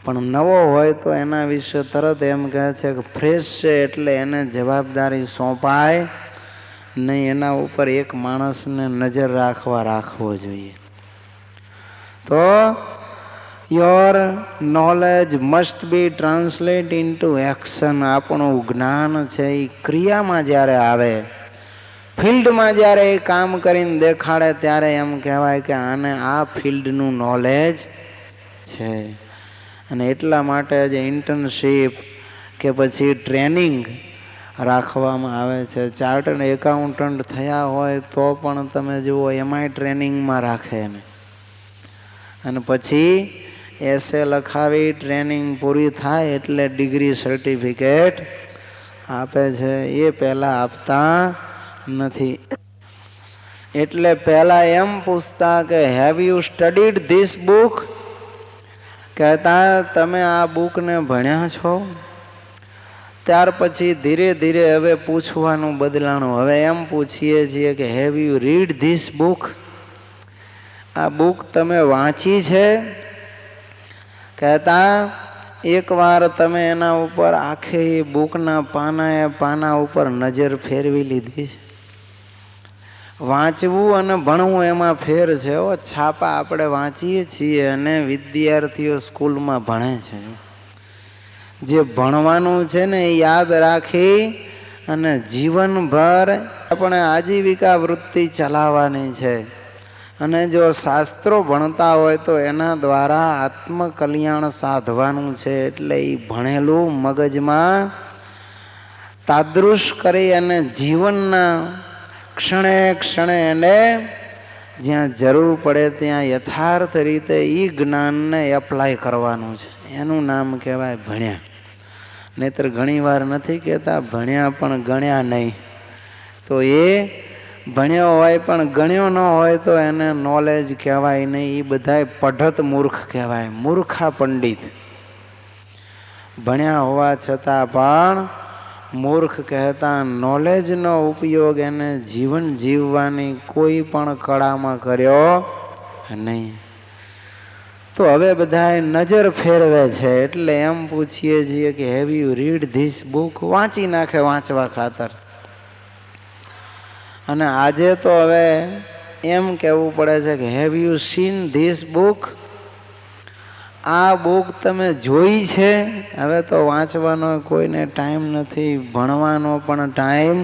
પણ નવો હોય તો એના વિશે તરત એમ કહે છે કે ફ્રેશ છે એટલે એને જવાબદારી સોંપાય નહીં, એના ઉપર એક માણસને નજર રાખવો જોઈએ. તો your knowledge must be translate into action. આપણું જ્ઞાન છે એ ક્રિયામાં જ્યારે આવે, ફિલ્ડમાં જ્યારે એ કામ કરીને દેખાડે ત્યારે એમ કહેવાય કે આને આ ફિલ્ડનું નોલેજ છે. અને એટલા માટે જ ઇન્ટર્નશીપ કે પછી ટ્રેનિંગ રાખવામાં આવે છે. ચાર્ટર્ડ એકાઉન્ટન્ટ થયા હોય તો પણ તમે જુઓ એમાંય ટ્રેનિંગમાં રાખે એને. અને પછી એસે લખાવી ટ્રેનિંગ પૂરી થાય એટલે ડિગ્રી સર્ટિફિકેટ આપે છે. એ પહેલાં આપતા નથી. એટલે પહેલાં એમ પૂછતા કે have you studied this book? કહેતા તમે આ બુકને ભણ્યા છો? ત્યાર પછી ધીરે ધીરે હવે પૂછવાનું બદલાણું. હવે એમ પૂછીએ છીએ કે have you read this book? આ બુક તમે વાંચી છે? કહેતા એકવાર તમે એના ઉપર આખી બુકના પાના ઉપર નજર ફેરવી લીધી છે. વાંચવું અને ભણવું એમાં ફેર છે. છાપા આપણે વાંચીએ છીએ અને વિદ્યાર્થીઓ સ્કૂલમાં ભણે છે. જે ભણવાનું છે ને એ યાદ રાખી અને જીવનભર આપણે આજીવિકા વૃત્તિ ચલાવવાની છે. અને જો શાસ્ત્રો ભણતા હોય તો એના દ્વારા આત્મકલ્યાણ સાધવાનું છે. એટલે એ ભણેલું મગજમાં તાદૃશ કરી અને જીવનના ક્ષણે ક્ષણે એને જ્યાં જરૂર પડે ત્યાં યથાર્થ રીતે એ જ્ઞાનને એપ્લાય કરવાનું છે. એનું નામ કહેવાય ભણ્યા. નહીતર ઘણી વાર નથી કહેતા ભણ્યા પણ ગણ્યા નહીં. તો એ ભણ્યો હોય પણ ગણ્યો ન હોય તો એને નોલેજ કહેવાય નહીં. એ બધાય પઢત મૂર્ખ કહેવાય, મૂર્ખા પંડિત. ભણ્યા હોવા છતાં પણ મૂર્ખ કહેતા નોલેજનો ઉપયોગ એને જીવન જીવવાની કોઈ પણ કળામાં કર્યો નહીં. તો હવે બધા નજર ફેરવે છે. એટલે એમ પૂછીએ છીએ કે have you read this book? વાંચી નાખે વાંચવા ખાતર. અને આજે તો હવે એમ કહેવું પડે છે કે have you seen this book? આ બુક તમે જોઈ છે? હવે તો વાંચવાનો કોઈને ટાઈમ નથી, ભણવાનો પણ ટાઈમ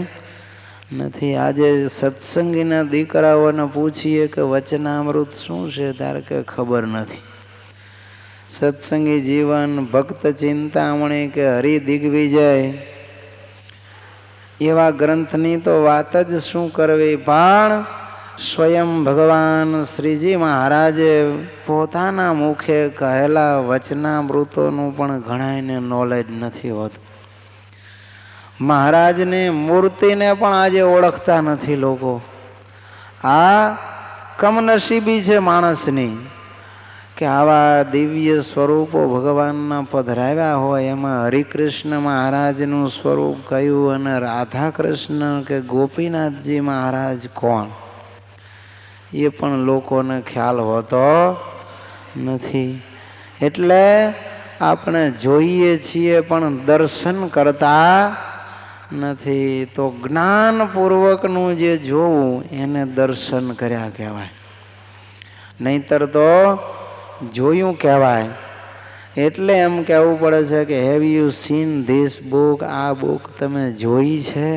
નથી. આજે સત્સંગીના દીકરાઓને પૂછીએ કે વચનામૃત શું છે, ત્યારે કે ખબર નથી. સત્સંગી જીવન, ભક્ત ચિંતામણી કે હરિ દિગ્વિજય એવા ગ્રંથની તો વાત જ શું કરવી. પણ સ્વયં ભગવાન શ્રીજી મહારાજે પોતાના મુખે કહેલા વચનામૃતોનું પણ ઘણાયને નોલેજ નથી હોતું. મહારાજની મૂર્તિને પણ આજે ઓળખતા નથી લોકો. આ કમનસીબી છે માણસની કે આવા દિવ્ય સ્વરૂપો ભગવાનના પધરાવ્યા હોય. એમાં હરિકૃષ્ણ મહારાજનું સ્વરૂપ કયું અને રાધા કૃષ્ણ કે ગોપીનાથજી મહારાજ કોણ, એ પણ લોકોને ખ્યાલ હોતો નથી. એટલે આપણે જોઈએ છીએ પણ દર્શન કરતા નથી. તો જ્ઞાનપૂર્વકનું જે જોવું એને દર્શન કર્યા કહેવાય, નહીતર તો જોયું કહેવાય. એટલે એમ કહેવું પડે છે કે have you seen this book? આ બુક તમે જોઈ છે?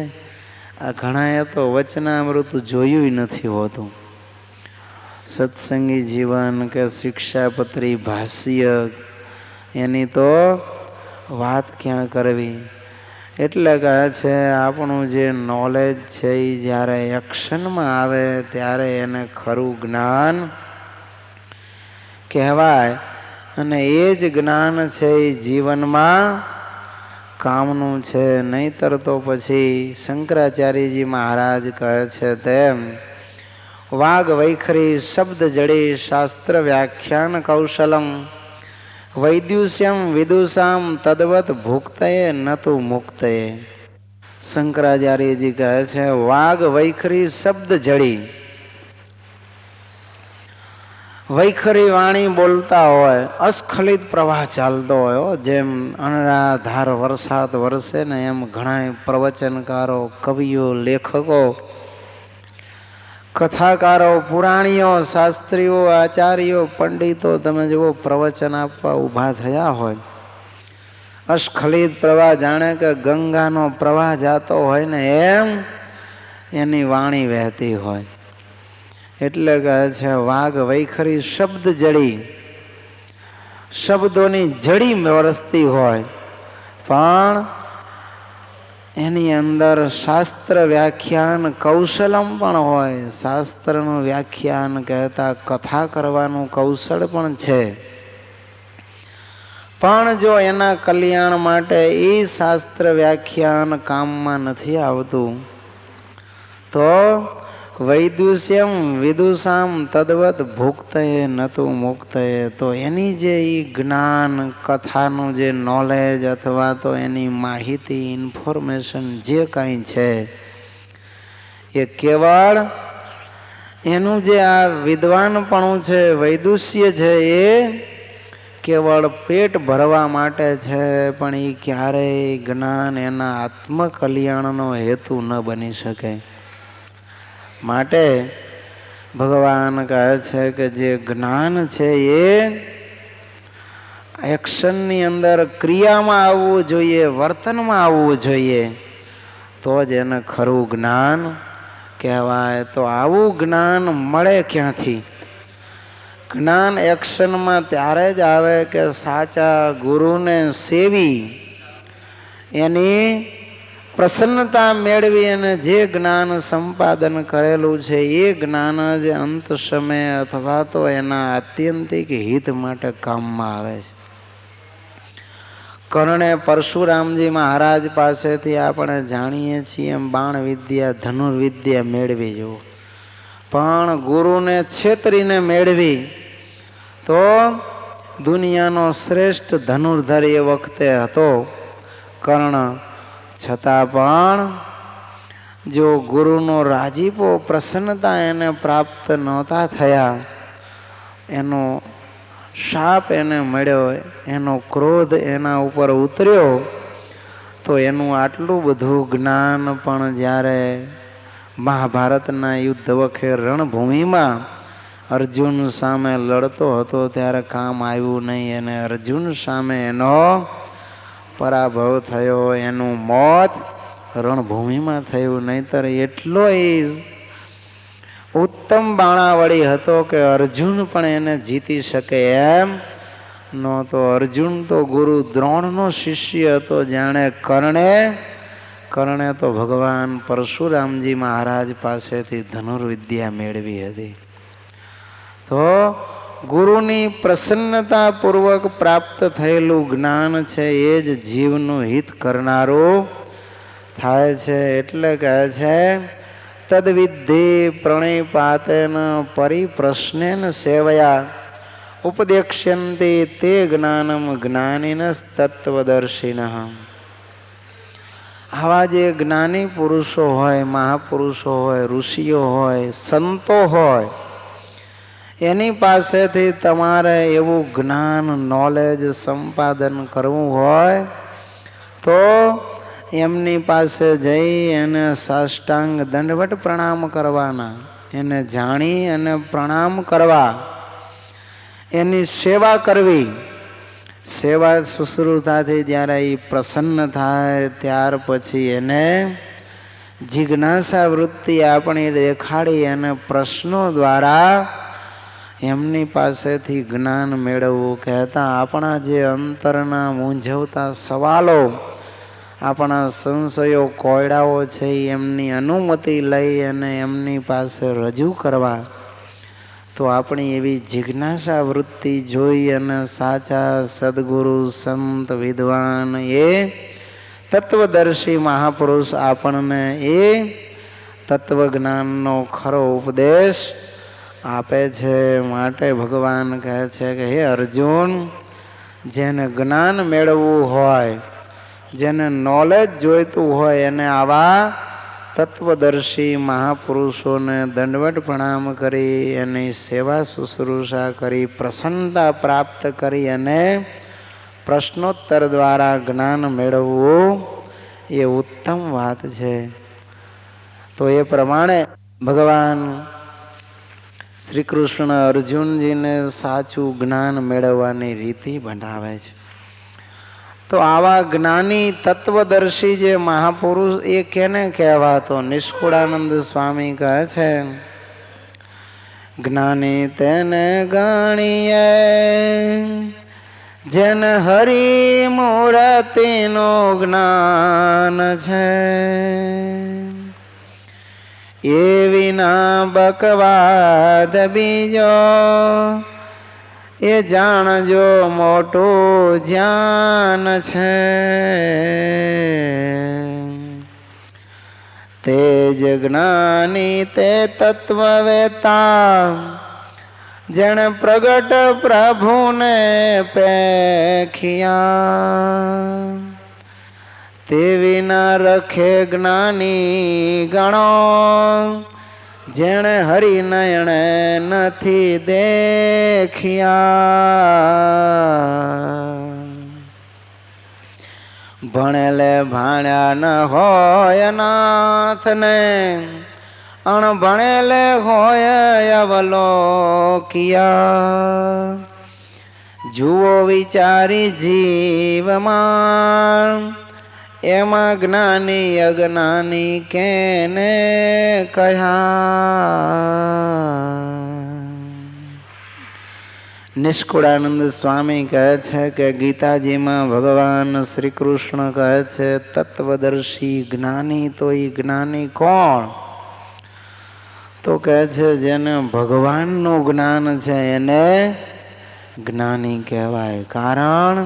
આ ઘણાએ તો વચનામૃત જોયું નથી હોતું. સત્સંગી જીવન કે શિક્ષાપત્રી ભાષ્ય એની તો વાત ક્યાં કરવી. એટલે કહે છે આપણું જે નોલેજ છે એ જ્યારે એક્શનમાં આવે ત્યારે એને ખરું જ્ઞાન કહેવાય. અને એ જ જ્ઞાન છે એ જીવનમાં કામનું છે. નહીતર તો પછી શંકરાચાર્યજી મહારાજ કહે છે તેમ વાગ વૈખરી શબ્દ જડી શાસ્ત્ર વ્યાખ્યાન કૌશલમ વૈદ્યુષ્યમ વિદુષામ તદ્વત ભુક્તયે નતુ મુક્તયે. શંકરાચાર્યજી કહે છે વાગ વૈખરી શબ્દ જડી. વૈખરી વાણી બોલતા હોય, અસ્ખલિત પ્રવાહ ચાલતો હોય, જેમ અનરાધાર વરસાદ વરસે ને એમ ઘણા પ્રવચનકારો, કવિઓ, લેખકો, કથાકારો, પુરાણીઓ, શાસ્ત્રીઓ, આચાર્યો, પંડિતો તમે જુઓ પ્રવચન આપવા ઊભા થયા હોય, અસ્ખલિત પ્રવાહ જાણે કે ગંગાનો પ્રવાહ જાતો હોય ને એમ એની વાણી વહેતી હોય. એટલે કહે છે વાઘ વૈખરી શબ્દ જડી, શબ્દોની જડી વરસતી હોય, પણ એની અંદર શાસ્ત્ર વ્યાખ્યાન કૌશલમ પણ હોય. શાસ્ત્રનું વ્યાખ્યાન કહેતા કથા કરવાનું કૌશળ પણ છે. પણ જો એના કલ્યાણ માટે એ શાસ્ત્ર વ્યાખ્યાન કામમાં નથી આવતું તો વૈદુષ્યમ વિદુષામ તદ્વત ભુક્તએ નતું મુક્તએ, તો એની જે જ્ઞાન કથાનું જે નોલેજ અથવા તો એની માહિતી ઇન્ફોર્મેશન જે કાંઈ છે એ કેવળ એનું જે આ વિદ્વાનપણું છે, વૈદુષ્ય છે, એ કેવળ પેટ ભરવા માટે છે, પણ એ ક્યારેય જ્ઞાન એના આત્મકલ્યાણનો હેતુ ન બની શકે. માટે ભગવાન કહે છે કે જે જ્ઞાન છે એ એક્શનની અંદર ક્રિયામાં આવવું જોઈએ, વર્તનમાં આવવું જોઈએ, તો જ એને ખરું જ્ઞાન કહેવાય. તો આવું જ્ઞાન મળે ક્યાંથી? જ્ઞાન એક્શનમાં ત્યારે જ આવે કે સાચા ગુરુને સેવી એની પ્રસન્નતા મેળવી અને જે જ્ઞાન સંપાદન કરેલું છે એ જ્ઞાન જ અંત સમય અથવા તો એના આત્યંતિક હિત માટે કામમાં આવે છે. કર્ણે પરશુરામજી મહારાજ પાસેથી આપણે જાણીએ છીએ એમ બાણ વિદ્યા, ધનુર્વિદ્યા મેળવી જુઓ, પણ ગુરુને છેતરીને મેળવી તો દુનિયાનો શ્રેષ્ઠ ધનુર્ધર એ વખતે હતો કર્ણ. છતાં પણ જો ગુરુનો રાજીપો, પ્રસન્નતા એને પ્રાપ્ત નહોતા થયા, એનો શાપ એને મળ્યો, એનો ક્રોધ એના ઉપર ઉતર્યો, તો એનું આટલું બધું જ્ઞાન પણ જ્યારે મહાભારતના યુદ્ધ વખતે રણભૂમિમાં અર્જુન સામે લડતો હતો ત્યારે કામ આવ્યું નહીં, અને અર્જુન સામે એનો પરાભવ થયો, એનું મોત રણભૂમિમાં થયું. નહીતર એટલો એ ઉત્તમ બાણાવળી હતો કે અર્જુન પણ એને જીતી શકે એમ નહોતો. અર્જુન તો ગુરુ દ્રોણનો શિષ્ય હતો, જાણે કર્ણે તો ભગવાન પરશુરામજી મહારાજ પાસેથી ધનુર્વિદ્યા મેળવી હતી. તો ગુરુની પ્રસન્નતા પૂર્વક પ્રાપ્ત થયેલું જ્ઞાન છે એ જ જીવનું હિત કરનારું થાય છે. એટલે કહે છે તદ્વિદ્ધિ પ્રણિપાતેન પરિપ્રશ્નેન સેવયા ઉપદેક્ષ્યંતિ તે જ્ઞાનમ જ્ઞાનિનસ્તત્વદર્શિનઃ. આવા જે જ્ઞાની પુરુષો હોય, મહાપુરુષો હોય, ઋષિઓ હોય, સંતો હોય, એની પાસેથી તમારે એવું જ્ઞાન, નોલેજ સંપાદન કરવું હોય તો એમની પાસે જઈ એને સાષ્ટાંગ દંડવટ પ્રણામ કરવાના, એને જાણી અને પ્રણામ કરવા, એની સેવા કરવી. સેવા શુશ્રૂષાથી જ્યારે એ પ્રસન્ન થાય ત્યાર પછી એને જિજ્ઞાસા વૃત્તિ આપણી દેખાડી અને પ્રશ્નો દ્વારા એમની પાસેથી જ્ઞાન મેળવવું. કહેતા આપણા જે અંતરના મૂંઝવતા સવાલો, આપણા સંશયો, કોયડાઓ છે એમની અનુમતિ લઈ અને એમની પાસે રજૂ કરવા. તો આપણી એવી જિજ્ઞાસા વૃત્તિ જોઈ અને સાચા સદગુરુ, સંત, વિદ્વાન, એ તત્વદર્શી મહાપુરુષ આપણને એ તત્વજ્ઞાનનો ખરો ઉપદેશ આપે છે. માટે ભગવાન કહે છે કે હે અર્જુન, જેને જ્ઞાન મેળવવું હોય, જેને નોલેજ જોઈતું હોય, એને આવા તત્વદર્શી મહાપુરુષોને દંડવત પ્રણામ કરી એની સેવા શુશ્રૂષા કરી પ્રસન્નતા પ્રાપ્ત કરી અને પ્રશ્નોત્તર દ્વારા જ્ઞાન મેળવવું એ ઉત્તમ વાત છે. તો એ પ્રમાણે ભગવાન શ્રી કૃષ્ણ અર્જુનજીને સાચું જ્ઞાન મેળવવાની રીતિ બનાવે છે. તો આવા જ્ઞાની તત્વદર્શી જે મહાપુરુષ એ કેને કહેવાતો? નિષ્કુળાનંદ સ્વામી કહે છે, જ્ઞાની તેને ગણીએ જેન હરિ મૂર્તિનું જ્ઞાન છે, એ વિના બકવાદ બીજો એ જાણજો મોટું જ્ઞાન છે. તે જ જ્ઞાની તે તત્વવેતા જેણે પ્રગટ પ્રભુને પેખ્યા, તે વિના રખે જ્ઞાની ગણો જેણે હરિનયણે નથી દેખ્યા. ભણેલે ભાણ્યા ન હોય નાથને, અણભણેલે હોય અવલોકિયા. જુઓ વિચારી જીવમાં, એમાં જ્ઞાની અજ્ઞાની કેને કહ્યા. નિષ્કુળાનંદ સ્વામી કહે છે કે ગીતાજીમાં ભગવાન શ્રી કૃષ્ણ કહે છે તત્વદર્શી જ્ઞાની. તો એ જ્ઞાની કોણ? તો કહે છે જેને ભગવાનનું જ્ઞાન છે એને જ્ઞાની કહેવાય. કારણ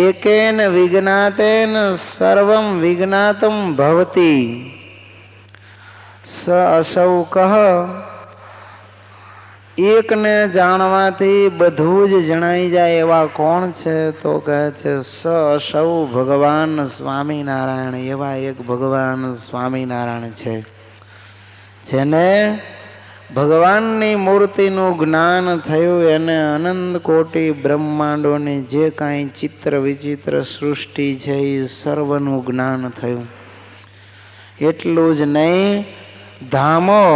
એકેન વિજ્ઞાતેન સર્વમ વિજ્ઞાતમ ભવતી સ અસૌ કહ. એકને જાણવાથી બધું જ જણાઈ જાય એવા કોણ છે? તો કહે છે સ અસૌ ભગવાન સ્વામિનારાયણ. એવા એક ભગવાન સ્વામિનારાયણ છે જેને ભગવાનની મૂર્તિનું જ્ઞાન થયું. એને અનંત કોટી બ્રહ્માંડોની જે કાંઈ ચિત્ર વિચિત્ર સૃષ્ટિ છે એ સર્વનું જ્ઞાન થયું. એટલું જ નહીં, ધામો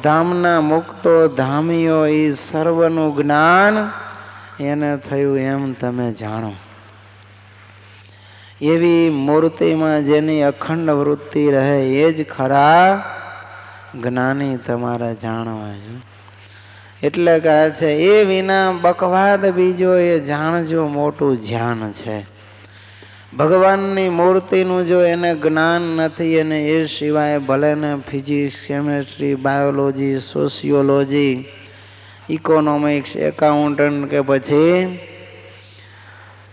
ધામના મુક્તો ધામીઓ એ સર્વનું જ્ઞાન એને થયું એમ તમે જાણો. એવી મૂર્તિમાં જેની અખંડ વૃત્તિ રહે એ જ ખરા જ્ઞાની તમારે જાણવા. એટલે કહે છે એ વિના બકવાદ બીજો એ જાણજો મોટું ધ્યાન છે. ભગવાનની મૂર્તિનું જો એને જ્ઞાન નથી, અને એ સિવાય ભલે ને physics, chemistry, biology, sociology, economics, accountant કે પછી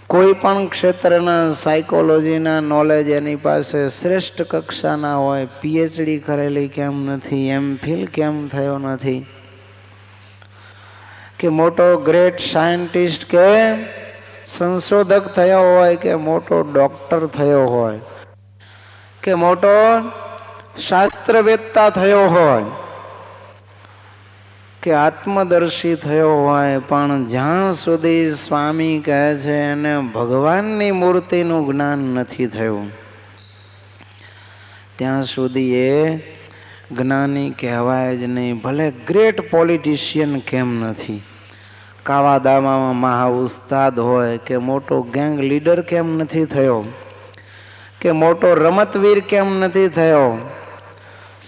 કોઈ પણ ક્ષેત્રના સાયકોલોજીના નોલેજ એની પાસે શ્રેષ્ઠ કક્ષાના હોય, પીએચડી કરેલી કેમ નથી, એમફિલ કેમ થયો નથી, કે મોટો ગ્રેટ સાયન્ટિસ્ટ કે સંશોધક થયો હોય, કે મોટો ડોક્ટર થયો હોય, કે મોટો શાસ્ત્રવેત્તા થયો હોય, કે આત્મદર્શી થયો હોય, પણ જ્યાં સુધી સ્વામી કહે છે એને ભગવાનની મૂર્તિનું જ્ઞાન નથી થયું ત્યાં સુધી એ જ્ઞાની કહેવાય જ નહીં. ભલે ગ્રેટ પોલિટિશિયન કેમ નથી, કાવા દાવામાં મહા ઉસ્તાદ હોય, કે મોટો ગેંગ લીડર કેમ નથી થયો, કે મોટો રમતવીર કેમ નથી થયો,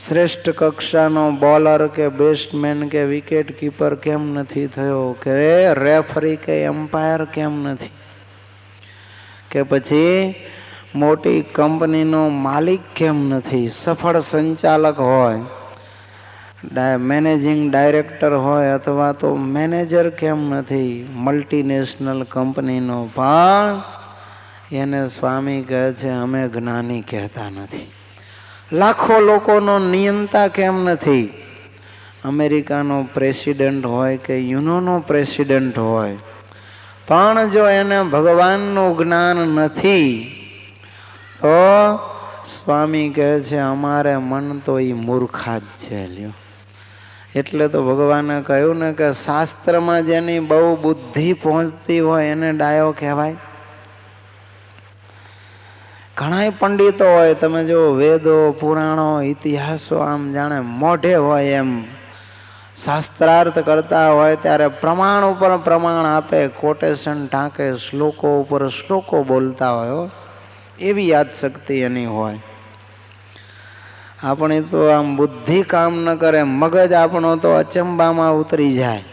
શ્રેષ્ઠ કક્ષાનો બોલર કે બેટ્સમેન કે વિકેટ કીપર કેમ નથી થયો, કે રેફરી કે એમ્પાયર કેમ નથી, કે પછી મોટી કંપનીનો માલિક કેમ નથી, સફળ સંચાલક હોય, મેનેજિંગ ડાયરેક્ટર હોય, અથવા તો મેનેજર કેમ નથી મલ્ટીનેશનલ કંપનીનો. પણ એને સ્વામી કહે છે અમે જ્ઞાની કહેતા નથી. લાખો લોકોનો નિયંતા કેમ નથી, અમેરિકાનો પ્રેસિડેન્ટ હોય કે યુનોનો પ્રેસિડેન્ટ હોય, પણ જો એને ભગવાનનું જ્ઞાન નથી તો સ્વામી કહે છે અમારે મન તો એ મૂર્ખા જ છે લ્યો. એટલે તો ભગવાને કહ્યું ને કે શાસ્ત્રમાં જેની બહુ બુદ્ધિ પહોંચતી હોય એને ડાયો કહેવાય. ઘણા પંડિતો હોય, તમે જો વેદો પુરાણો ઇતિહાસો આમ જાણે મોઢે હોય એમ શાસ્ત્રાર્થ કરતા હોય ત્યારે પ્રમાણ ઉપર પ્રમાણ આપે, કોટેશન ટાંકે, શ્લોકો ઉપર શ્લોકો બોલતા હોય. એવી યાદશક્તિ એની હોય. આપણી તો આમ બુદ્ધિ કામ ન કરે, મગજ આપણો તો અચંબામાં ઉતરી જાય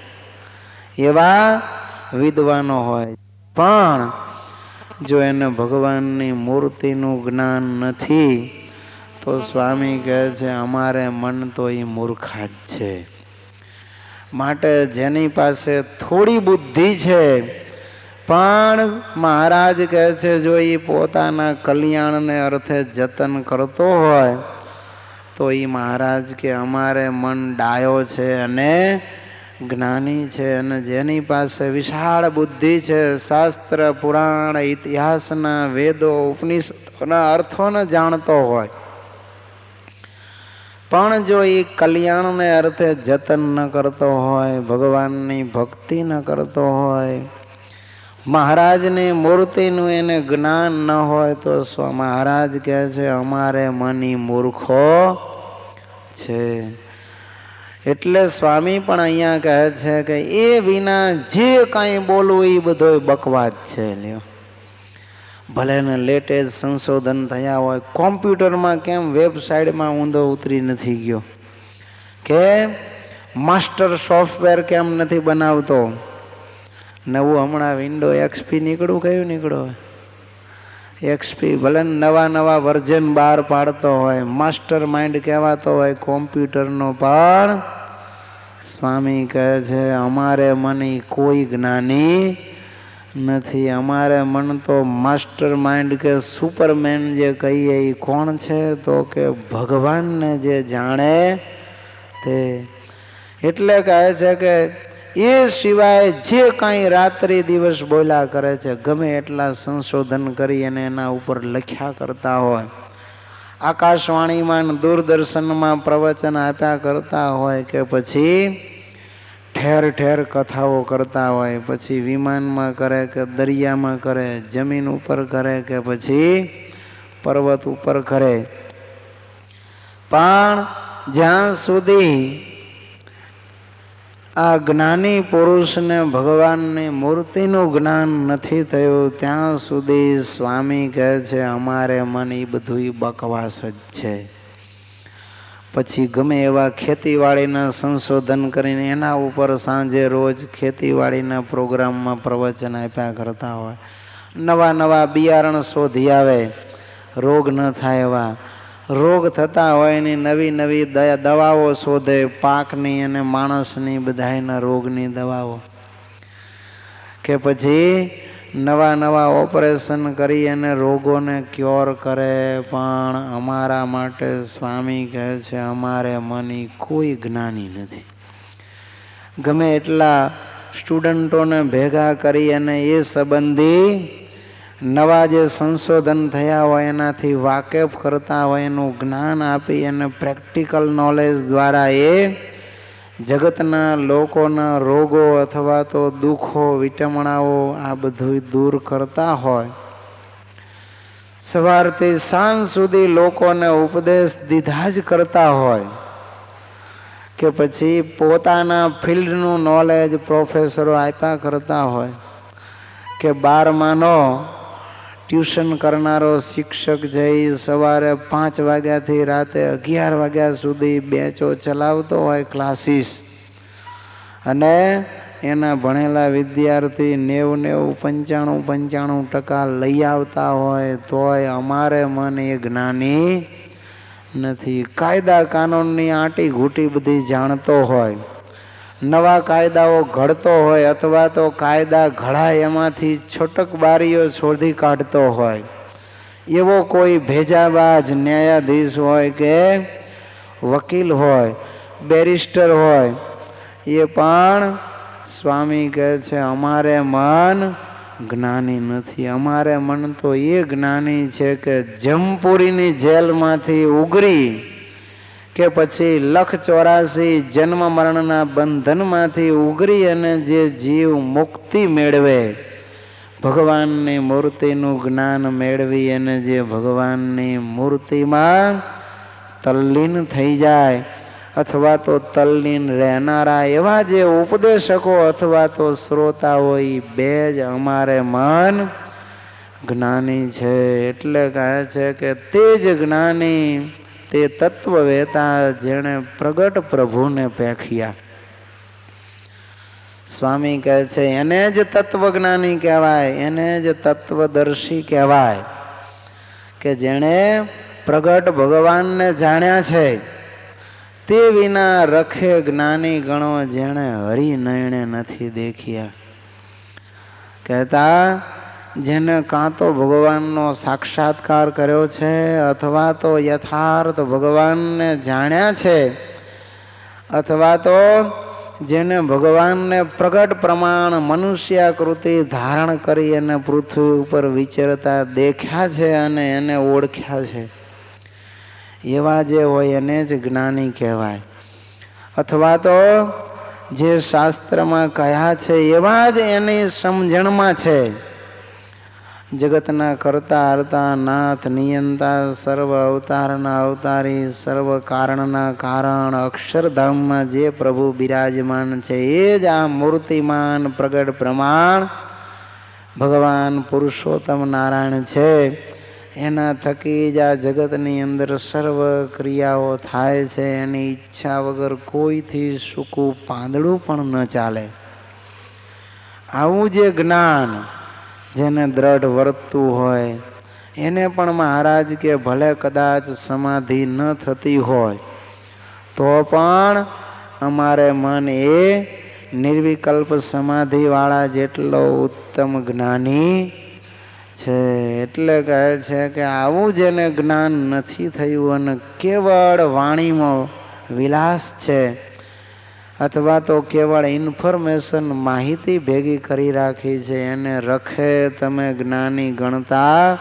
એવા વિદ્વાનો હોય. પણ જો એને ભગવાનની મૂર્તિનું જ્ઞાન નથી તો સ્વામી કહે છે અમારે મન તો એ મૂર્ખા જ છે. માટે જેની પાસે થોડી બુદ્ધિ છે પણ મહારાજ કહે છે જો એ પોતાના કલ્યાણને અર્થે જતન કરતો હોય તો એ મહારાજ કે અમારે મન ડાયો છે અને જ્ઞાની છે. અને જેની પાસે વિશાળ બુદ્ધિ છે, શાસ્ત્ર પુરાણ ઇતિહાસના વેદો ઉપનિષદોના અર્થોને જાણતો હોય પણ જો એ કલ્યાણને અર્થે જતન ન કરતો હોય, ભગવાનની ભક્તિ ન કરતો હોય, મહારાજની મૂર્તિનું એને જ્ઞાન ન હોય તો મહારાજ કહે છે અમારે મની મૂર્ખો છે. એટલે સ્વામી પણ અહીંયા કહે છે કે એ વિના જે કાંઈ બોલવું એ બધો બકવાદ છે લ્યો. ભલે ને લેટેસ્ટ સંશોધન થયા હોય, કોમ્પ્યુટરમાં કેમ વેબસાઇટમાં ઊંધો ઉતરી નથી ગયો, કે માસ્ટર સોફ્ટવેર કેમ નથી બનાવતો. નવું હમણાં વિન્ડો એક્સપી નીકળ્યું, કયું નીકળ્યું એક્સપી, ભલે નવા વર્ઝન બહાર પાડતો હોય, માસ્ટર માઇન્ડ કહેવાતો હોય કોમ્પ્યુટરનો, પણ સ્વામી કહે છે અમારે મને કોઈ જ્ઞાની નથી. અમારે મન તો માસ્ટર માઇન્ડ કે સુપરમેન જે કહીએ એ કોણ છે તો કે ભગવાનને જે જાણે તે. એટલે કહે છે કે એ સિવાય જે કાંઈ રાત્રિ દિવસ બોલ્યા કરે છે, ગમે એટલા સંશોધન કરી અને એના ઉપર લખ્યા કરતા હોય, આકાશવાણીમાં દૂરદર્શનમાં પ્રવચન આપ્યા કરતા હોય, કે પછી ઠેર ઠેર કથાઓ કરતા હોય, પછી વિમાનમાં કરે કે દરિયામાં કરે, જમીન ઉપર કરે કે પછી પર્વત ઉપર કરે, પણ જ્યાં સુધી આ જ્ઞાની પુરુષને ભગવાનની મૂર્તિનું જ્ઞાન નથી થયું ત્યાં સુધી સ્વામી કહે છે અમારે મન એ બધું બકવાસ જ છે. પછી ગમે એવા ખેતીવાડીના સંશોધન કરીને એના ઉપર સાંજે રોજ ખેતીવાડીના પ્રોગ્રામમાં પ્રવચન આપ્યા કરતા હોય, નવા બિયારણ શોધી આવે, રોગ ન થાય એવા, રોગ થતા હોય એની નવી દવાઓ શોધે, પાકની અને માણસની બધાયના રોગની દવાઓ, કે પછી નવા ઓપરેશન કરી અને રોગોને ક્યોર કરે. પણ અમારા માટે સ્વામી કહે છે અમારે મની કોઈ જ્ઞાની નથી. ગમે એટલા સ્ટુડન્ટોને ભેગા કરી અને એ સંબંધી નવા જે સંશોધન થયા હોય એનાથી વાકેફ કરતા હોય, એનું જ્ઞાન આપી અને પ્રેક્ટિકલ નોલેજ દ્વારા એ જગતના લોકોના રોગો અથવા તો દુઃખો વિટમણાઓ આ બધું દૂર કરતા હોય, સવારથી સાંજ સુધી લોકોને ઉપદેશ દીધા જ કરતા હોય, કે પછી પોતાના ફિલ્ડનું નોલેજ પ્રોફેસરો આપ્યા કરતા હોય, કે 12માનો ટ્યુશન કરનારો શિક્ષક જઈ સવારે 5 વાગ્યાથી રાતે 11 વાગ્યા સુધી બેચો ચલાવતો હોય ક્લાસીસ, અને એના ભણેલા વિદ્યાર્થી 90-95% લઈ આવતા હોય, તોય અમારે મન એ જ્ઞાની નથી. કાયદા કાનૂનની આંટી ઘૂંટી બધી જાણતો હોય, નવા કાયદાઓ ઘડતો હોય અથવા તો કાયદા ઘડાય એમાંથી છોટક બારીઓ શોધી કાઢતો હોય, એવો કોઈ ભેજાબાજ ન્યાયાધીશ હોય કે વકીલ હોય, બેરિસ્ટર હોય, એ પણ સ્વામી કહે છે અમારે મન જ્ઞાની નથી. અમારે મન તો એ જ્ઞાની છે કે જમપુરીની જેલમાંથી ઉગરી કે પછી 184 જન્મ મરણના બંધનમાંથી ઉગરી અને જે જીવ મુક્તિ મેળવે, ભગવાનની મૂર્તિનું જ્ઞાન મેળવી અને જે ભગવાનની મૂર્તિમાં તલ્લીન થઈ જાય અથવા તો તલ્લીન રહેનારા એવા જે ઉપદેશકો અથવા તો શ્રોતાઓ, એ બે જ અમારે મન જ્ઞાની છે. એટલે કહે છે કે તે જ જ્ઞાની, તે તત્વવેતા જેણે પ્રગટ પ્રભુને પેખ્યા. સ્વામી કહે છે એને જ તત્વજ્ઞાની કહેવાય, એને જ તત્વદર્શી કહેવાય કે જેણે પ્રગટ ભગવાનને જાણ્યા છે. તે વિના રખે જ્ઞાની ગણો જેણે હરિનયણે નથી દેખ્યા. કહેતા જેને કાં તો ભગવાનનો સાક્ષાત્કાર કર્યો છે અથવા તો યથાર્થ ભગવાનને જાણ્યા છે અથવા તો જેને ભગવાનને પ્રગટ પ્રમાણ મનુષ્યાકૃતિ ધારણ કરી અને પૃથ્વી ઉપર વિચરતા દેખ્યા છે અને એને ઓળખ્યા છે, એવા જે હોય એને જ જ્ઞાની કહેવાય. અથવા તો જે શાસ્ત્રમાં કહ્યા છે એવા જ એની સમજણમાં છે. જગતના કરતા હરતા નાથ નિયંતા, સર્વ અવતારના અવતારી, સર્વ કારણના કારણ, અક્ષરધામમાં જે પ્રભુ બિરાજમાન છે એ જ આ મૂર્તિમાન પ્રગટ પ્રમાણ ભગવાન પુરુષોત્તમ નારાયણ છે. એના થકી જ આ જગતની અંદર સર્વ ક્રિયાઓ થાય છે. એની ઈચ્છા વગર કોઈથી સૂકું પાંદડું પણ ન ચાલે. આવું જે જ્ઞાન જેને દ્રઢ વર્તતું હોય એને પણ મહારાજ કે ભલે કદાચ સમાધિ ન થતી હોય તો પણ અમારે મન એ નિર્વિકલ્પ સમાધિવાળા જેટલો ઉત્તમ જ્ઞાની છે. એટલે કહે છે કે આવું જેને જ્ઞાન નથી થયું અને કેવળ વાણીમાં વિલાસ છે અથવા તો કેવળ ઇન્ફોર્મેશન માહિતી ભેગી કરી રાખી છે, એને રખે તમે જ્ઞાની ગણતા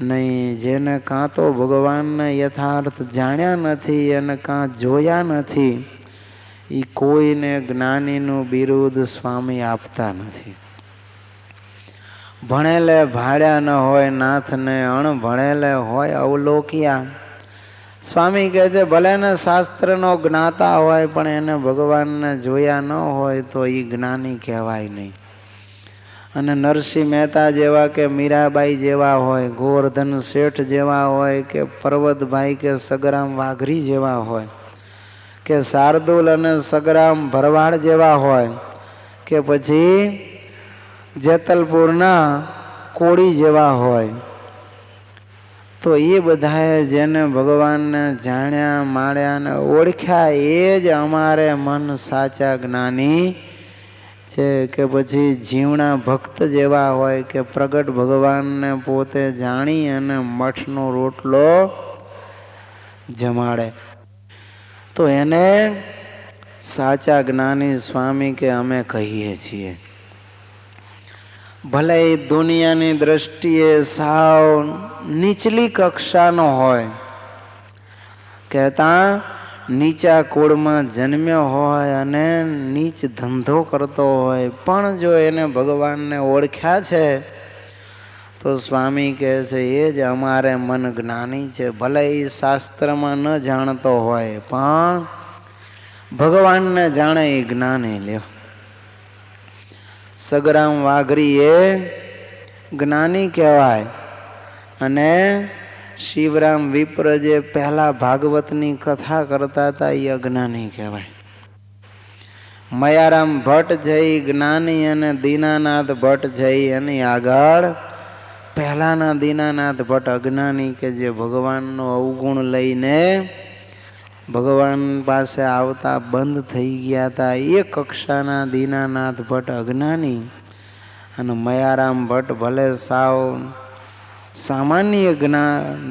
નહીં. જેને કાં તો ભગવાનને યથાર્થ જાણ્યા નથી અને કાં જોયા નથી, એ કોઈને જ્ઞાનીનું બિરુદ સ્વામી આપતા નથી. ભણેલે ભાડ્યા ન હોય નાથને, અણભણેલે હોય અવલોક્યા. સ્વામી કહે છે ભલે ને શાસ્ત્રનો જ્ઞાતા હોય પણ એને ભગવાનને જોયા ન હોય તો એ જ્ઞાની કહેવાય નહીં. અને નરસિંહ મહેતા જેવા કે મીરાબાઈ જેવા હોય, ગોવર્ધન શેઠ જેવા હોય કે પર્વતભાઈ કે સગરામ વાઘરી જેવા હોય કે શાર્દુલ અને સગરામ ભરવાડ જેવા હોય કે પછી જેતલપુરના કોળી જેવા હોય, તો એ બધાએ જેને ભગવાનને જાણ્યા માણ્યા ને ઓળખ્યા એ જ અમારે મન સાચા જ્ઞાની છે. કે પછી જીવણા ભક્ત જેવા હોય કે પ્રગટ ભગવાનને પોતે જાણી અને મઠનો રોટલો જમાડે તો એને સાચા જ્ઞાની સ્વામી કે અમે કહીએ છીએ. ભલે એ દુનિયાની દ્રષ્ટિએ સાવ નીચલી કક્ષાનો હોય, કહેતા નીચા કુળમાં જન્મ્યો હોય અને નીચ ધંધો કરતો હોય, પણ જો એને ભગવાનને ઓળખ્યા છે તો સ્વામી કહે છે એ જ અમારે મન જ્ઞાની છે. ભલે એ શાસ્ત્રમાં ન જાણતો હોય પણ ભગવાનને જાણે એ જ્ઞાની લ્યો. સગરામ વાઘરી એ જ્ઞાની કહેવાય અને શિવરામ વિપ્ર જે પહેલા ભાગવતની કથા કરતા હતા એ અજ્ઞાની કહેવાય. મયારામ ભટ્ટ જઈ જ્ઞાની અને દીનાનાથ ભટ્ટ જઈ એની આગળ પહેલાના દીનાનાથ ભટ્ટ અજ્ઞાની કે જે ભગવાનનો અવગુણ લઈને ભગવાન પાસે આવતા બંધ થઈ ગયા હતા, એ કક્ષાના દીનાનાથ ભટ્ટ અજ્ઞાની. અને મયારામ ભટ્ટ ભલે સાવ સામાન્ય જ્ઞાન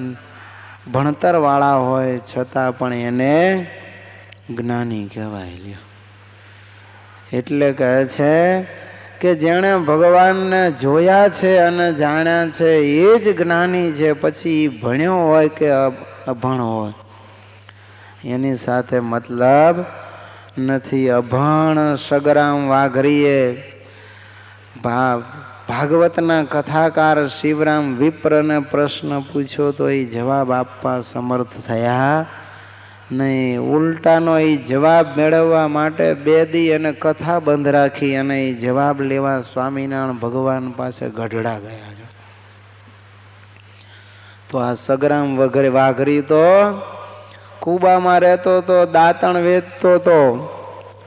ભણતર વાળા હોય છતાં પણ એને જ્ઞાની કહેવાય લ્યો. એટલે કહે છે કે જેણે ભગવાનને જોયા છે અને જાણ્યા છે એ જ જ્ઞાની છે. પછી ભણ્યો હોય કે અભણ હોય એની સાથે મતલબ નથી. અભણ સગરામ વાઘરીએ ભાગવતના કથાકાર શિવરામ વિપ્રને પ્રશ્ન પૂછ્યો તો એ જવાબ આપવા સમર્થ થયા નહીં. ઉલટાનો એ જવાબ મેળવવા માટે 2 દી અને કથા બંધ રાખી અને એ જવાબ લેવા સ્વામિનારાયણ ભગવાન પાસે ગઢડા ગયા છે. તો આ સગરામ વાઘરી તો કુબામાં રહેતો તો, દાંતણ વેચતો તો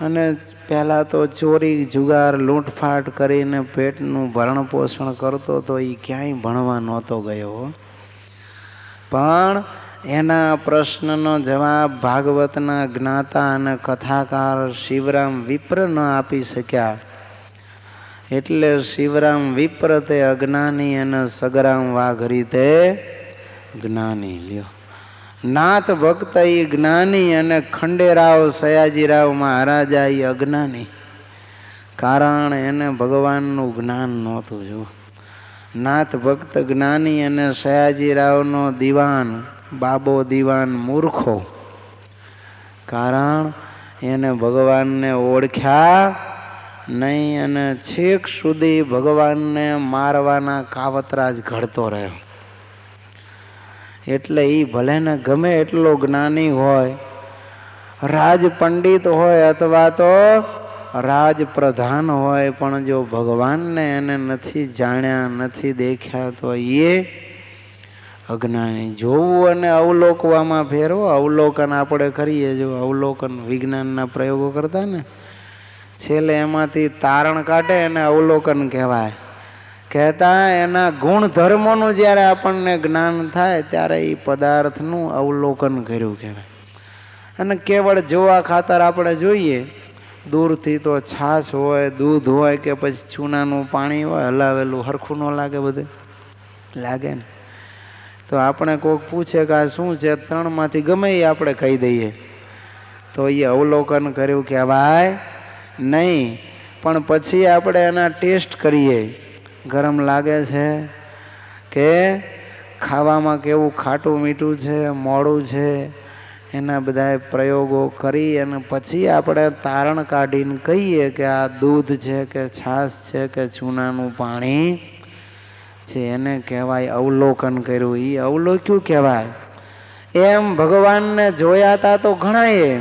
અને પહેલા તો ચોરી જુગાર લૂંટફાટ કરીને પેટનું ભરણ પોષણ કરતો તો. એ ક્યાંય ભણવા નહોતો ગયો, પણ એના પ્રશ્નનો જવાબ ભાગવતના જ્ઞાતા અને કથાકાર શિવરામ વિપ્ર ન આપી શક્યા. એટલે શિવરામ વિપ્ર તે અજ્ઞાની અને સગરામ વાઘરી તે જ્ઞાની. લ્યો, નાથ ભક્ત એ જ્ઞાની અને ખંડેરાવ સયાજીરાવ મહારાજા એ અજ્ઞાની. કારણ એને ભગવાનનું જ્ઞાન નહોતું. જો નાથ ભક્ત જ્ઞાની અને સયાજીરાવનો દીવાન બાબો દીવાન મૂર્ખો. કારણ એને ભગવાનને ઓળખ્યા નહીં અને છેક સુધી ભગવાનને મારવાના કાવતરા જ ઘડતો રહ્યો. એટલે એ ભલે ને ગમે એટલો જ્ઞાની હોય, રાજ પંડિત હોય અથવા તો રાજ પ્રધાન હોય, પણ જો ભગવાનને એને નથી જાણ્યા નથી દેખ્યા તો એ અજ્ઞાની. જોવું અને અવલોકવામાં ફેરવો. અવલોકન આપણે કરીએ, જો અવલોકન વિજ્ઞાનના પ્રયોગો કરતા ને, છેલ્લે એમાંથી તારણ કાઢે એને અવલોકન કહેવાય. કહેતા એના ગુણધર્મોનું જ્યારે આપણને જ્ઞાન થાય ત્યારે એ પદાર્થનું અવલોકન કર્યું કહેવાય. અને કેવળ જોવા ખાતર આપણે જોઈએ, દૂરથી તો છાશ હોય, દૂધ હોય કે પછી ચૂનાનું પાણી હોય, હલાવેલું હરખું ન લાગે, બધું લાગે ને. તો આપણે કોઈક પૂછે કે આ શું છે, 3માંથી ગમે એ આપણે કહી દઈએ તો એ અવલોકન કર્યું કહેવાય નહીં. પણ પછી આપણે એના ટેસ્ટ કરીએ, ગરમ લાગે છે કે ખાવામાં કેવું ખાટું મીઠું છે, મોડું છે, એના બધા પ્રયોગો કરી અને પછી આપણે તારણ કાઢીને કહીએ કે આ દૂધ છે કે છાશ છે કે ચૂનાનું પાણી છે. એને કહેવાય અવલોકન કર્યું. એ અવલોક્યું કહેવાય. એમ ભગવાનને જોયા હતા તો ઘણાએ.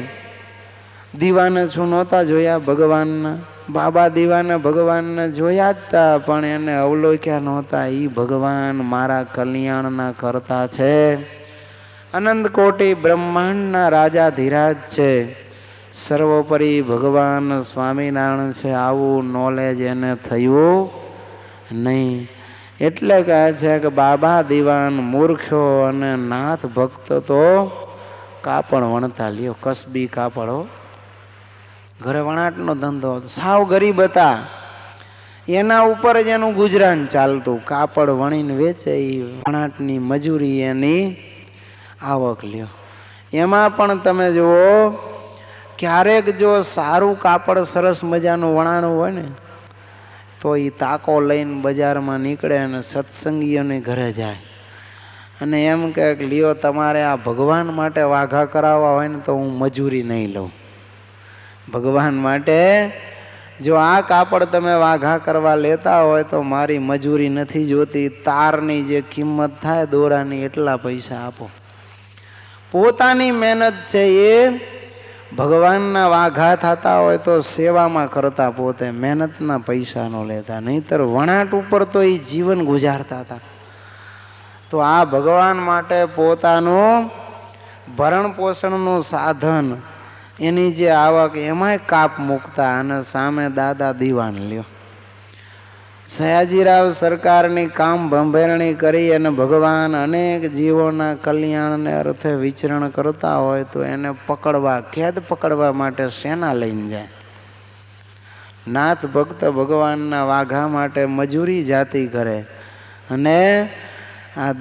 દીવાને શું નહોતા જોયા ભગવાનના? બાબા દીવાને ભગવાનને જોયા જ હતા, પણ એને અવલોક્યા નહોતા. એ ભગવાન મારા કલ્યાણના કરતા છે, અનંત કોટી બ્રહ્માંડના રાજા ધીરાજ છે, સર્વોપરી ભગવાન સ્વામિનારાયણ છે. આવું નોલેજ એને થયું નહીં. એટલે કહે છે કે બાબા દીવાન મૂર્ખ્યો અને નાથ ભક્ત તો કાપડ વણતા. લ્યો, કસબી કાપડો, ઘરે વણાટનો ધંધો, સાવ ગરીબ હતા, એના ઉપર જ એનું ગુજરાન ચાલતું. કાપડ વણીને વેચે, એ વણાટની મજૂરી એની આવક. લ્યો, એમાં પણ તમે જુઓ, ક્યારેક જો સારું કાપડ સરસ મજાનું વણાણું હોય ને તો એ તાકો લઈને બજારમાં નીકળે અને સત્સંગીઓને ઘરે જાય અને એમ કહે કે લ્યો, તમારે આ ભગવાન માટે વાઘા કરાવવા હોય ને તો હું મજૂરી નહીં લઉં. ભગવાન માટે જો આ કાપડ તમે વાઘા કરવા લેતા હોય તો મારી મજૂરી નથી જોતી. તારની જે કિંમત થાય દોરાની, એટલા પૈસા આપો. પોતાની મહેનત છે એ ભગવાનના વાઘા થતા હોય તો સેવામાં કરતા, પોતે મહેનતના પૈસા ન લેતા. નહીતર વણાટ ઉપર તો એ જીવન ગુજારતા હતા. તો આ ભગવાન માટે પોતાનું ભરણ પોષણનું સાધન, એની જે આવક, એમાંય કાપ મૂકતા. અને સામે દાદા દીવાન. લ્યો, સયાજીરાવ સરકારની કામ ભંભેરણી કરી અને ભગવાન અનેક જીવોના કલ્યાણને અર્થે વિચરણ કરતા હોય તો એને પકડવા, કેદ પકડવા માટે સેના લઈને જાય. નાથ ભક્ત ભગવાનના વાઘા માટે મજૂરી જાતી કરે અને આ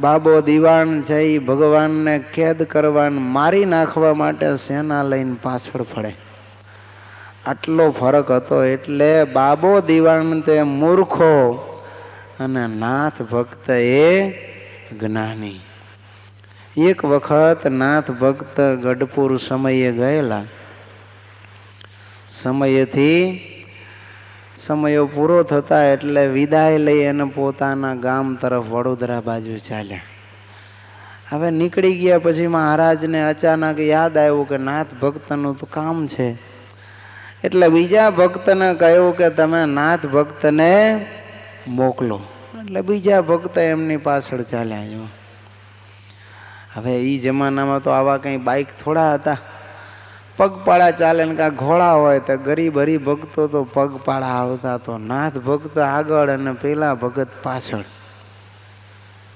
બાબો દીવાન છે એ ભગવાનને કેદ કરવા, મારી નાખવા માટે સેના લઈને પાછળ ફળે. આટલો ફરક હતો. એટલે બાબો દીવાન તે મૂર્ખો અને નાથ ભક્ત એ જ્ઞાની. એક વખત નાથ ભક્ત ગઢપુર સમયે ગયેલા. સમયો પૂરો થતા એટલે વિદાય લઈ અને પોતાના ગામ તરફ વડોદરા બાજુ ચાલ્યા. હવે નીકળી ગયા પછી મહારાજને અચાનક યાદ આવ્યું કે નાથ ભક્તનું તો કામ છે. એટલે બીજા ભક્તને કહ્યું કે તમે નાથ ભક્તને મોકલો. એટલે બીજા ભક્ત એમની પાછળ ચાલ્યા. જો હવે એ જમાનામાં તો આવા કંઈ બાઇક થોડા હતા, પગપાળા ચાલે ને કાં ઘોડા હોય તો ગરીબ હરિભક્તો તો પગપાળા આવતા. તો નાથ ભક્ત આગળ અને પેલા ભગત પાછળ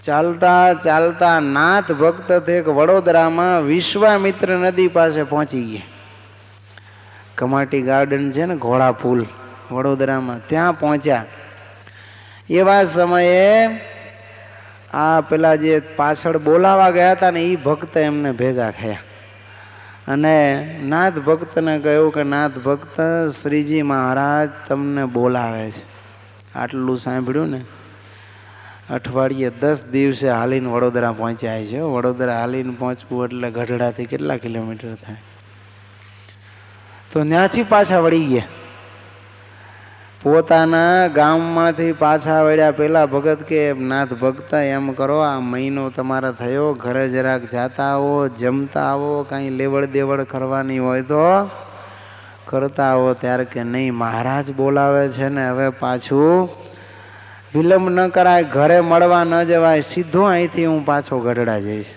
ચાલતા ચાલતા નાથ ભક્ત એક વડોદરામાં વિશ્વામિત્ર નદી પાસે પહોંચી ગયા. કમાટી ગાર્ડન છે ને, ઘોડા પુલ વડોદરામાં, ત્યાં પહોંચ્યા. એવા સમયે આ પેલા જે પાછળ બોલાવા ગયા હતા ને એ ભક્ત એમને ભેગા થયા અને નાથ ભક્તને કહ્યું કે નાથ ભક્ત શ્રીજી મહારાજ તમને બોલાવે છે. આટલું સાંભળ્યું ને અઠવાડિયે 10 દિવસે હાલીને વડોદરા પહોંચ્યા છે. વડોદરા હાલીને પહોંચવું એટલે ગઢડાથી કેટલા કિલોમીટર થાય? તો ત્યાંથી પાછા વળી ગયા. પોતાના ગામમાંથી પાછા વળ્યા. પેલા ભગત કે નાથ ભક્ત એમ કરો, આ મહિનો તમારા થયો, ઘરે જરાક જાતા આવો, જમતા આવો, કાંઈ લેવડ દેવડ કરવાની હોય તો કરતા આવો. ત્યારે કે નહીં, મહારાજ બોલાવે છે ને હવે પાછું વિલંબ ન કરાય, ઘરે મળવા ન જવાય, સીધો અહીંથી હું પાછો ગઢડા જઈશ.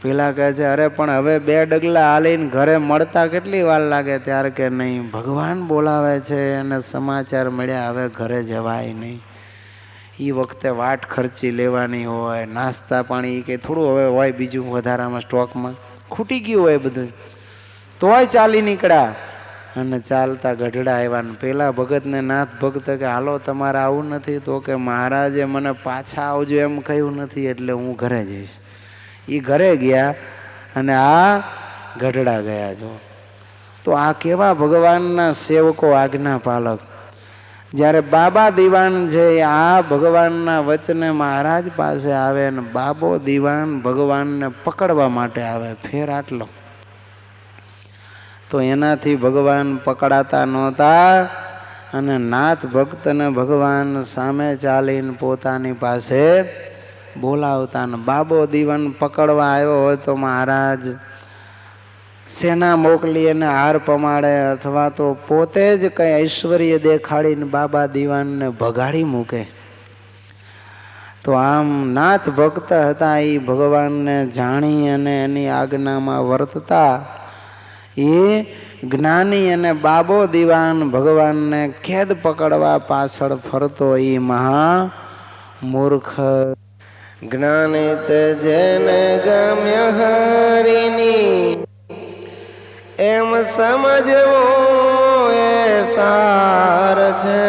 પેલા કહે છે અરે પણ હવે 2 ડગલા હાલીને ઘરે મળતા કેટલી વાર લાગે? ત્યારે કે નહીં, ભગવાન બોલાવે છે અને સમાચાર મળ્યા, હવે ઘરે જવાય નહીં. એ વખતે વાટ ખર્ચી લેવાની હોય, નાસ્તા પાણી કે થોડું હવે હોય બીજું વધારામાં સ્ટોકમાં, ખૂટી ગયું હોય બધું, તોય ચાલી નીકળ્યા અને ચાલતા ગઢડા આવ્યા. પેલા ભગતને નાથ ભક્ત કે હાલો તમારે આવું નથી? તો કે મહારાજે મને પાછા આવજો એમ કહ્યું નથી, એટલે હું ઘરે જઈશ. એ ઘરે ગયા અને આ ગઢડા ગયા. જો તો આ કેવા ભગવાનના સેવકો, આજ્ઞા પાલક. જ્યારે બાબા દીવાન છે આ ભગવાનના વચને મહારાજ પાસે આવે અને બાબો દીવાન ભગવાનને પકડવા માટે આવે. ફેર આટલો. તો એનાથી ભગવાન પકડાતા નહોતા અને નાથ ભક્તને ભગવાન સામે ચાલીને પોતાની પાસે બોલાવતા. ને બાબો દીવાન પકડવા આવ્યો હોય તો મહારાજ સેના મોકલી અને હાર પમાડે અથવા તો પોતે જ કઈ ઐશ્વર્ય દેખાડીને બાબા દીવાનને ભગાડી મૂકે. તો આમ નાથ ભક્ત હતા એ ભગવાનને જાણી અને એની આજ્ઞામાં વર્તતા એ જ્ઞાની, અને બાબો દીવાન ભગવાનને ખેદ પકડવા પાછળ ફરતો એ મહા મૂર્ખ. જ્ઞાની તે જેને ગમ્ય હરિની એમ સમજવો એ સાર છે.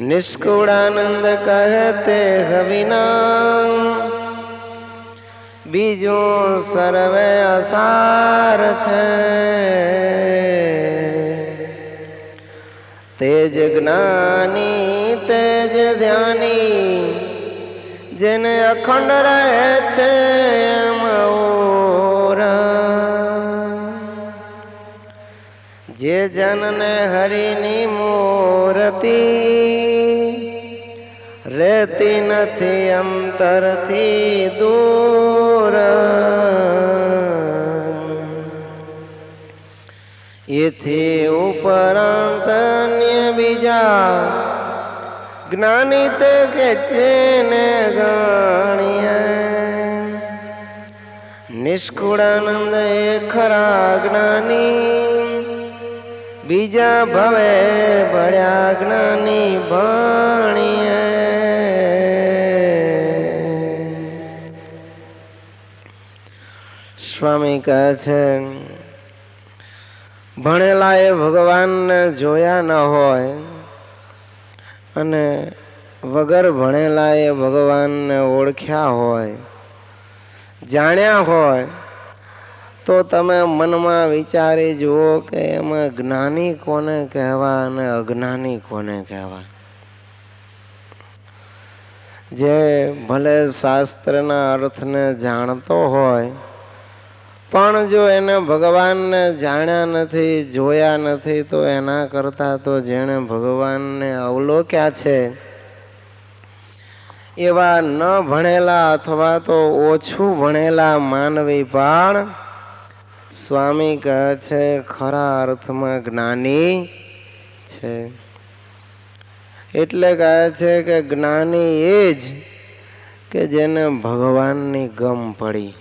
નિષ્કુળાનંદ કહેતે હવિના બીજું સર્વે અસાર છે. તેજ જ્ઞાની તેજ ધ્યાની જેને અખંડ રહે છે એમ જે જનને હરિની મૂર્તિ રહેતી નથી અંતરથી દૂર. એથી ઉપરાંત અન્ય બીજા જ્ઞાની તે કે જેને ગણીએ. નિષ્કુળાનંદ એ ખરા જ્ઞાની બીજા ભવે ભળ્યા જ્ઞાની ભણીએ. સ્વામી કહે છે ભણેલા એ ભગવાનને જોયા ન હોય અને વગર ભણેલા એ ભગવાનને ઓળખ્યા હોય, જાણ્યા હોય તો તમે મનમાં વિચારી જુઓ કે એમાં જ્ઞાની કોને કહેવા અને અજ્ઞાની કોને કહેવા. જે ભલે શાસ્ત્રના અર્થને જાણતો હોય પણ જો એને ભગવાનને જાણ્યા નથી, જોયા નથી, તો એના કરતા તો જેણે ભગવાનને અવલોક્યા છે એવા ન ભણેલા અથવા તો ઓછું ભણેલા માનવી પણ સ્વામી કહે છે ખરા અર્થમાં જ્ઞાની છે. એટલે કહે છે કે જ્ઞાની એ જ કે જેને ભગવાનની ગમ પડી,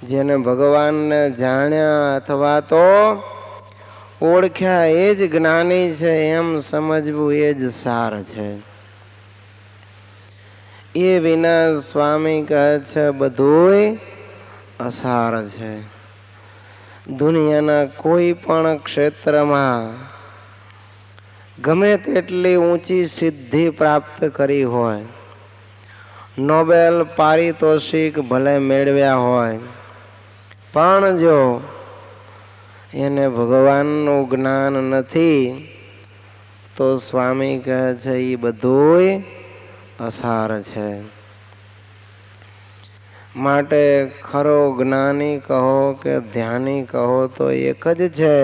જેને ભગવાનને જાણ્યા અથવા તો ઓળખ્યા એ જ જ્ઞાની છે એમ સમજવું એ જ સાર છે. એ વિના સ્વામી કહે છે બધુંય અસાર છે. દુનિયાના કોઈ પણ ક્ષેત્રમાં ગમે તેટલી ઊંચી સિદ્ધિ પ્રાપ્ત કરી હોય, નોબેલ પારિતોષિક ભલે મેળવ્યા હોય, પણ જો એને ભગવાનનું જ્ઞાન નથી તો સ્વામી કહે છે એ બધુંય અસાર છે. માટે ખરો જ્ઞાની કહો કે ધ્યાની કહો તો એક જ છે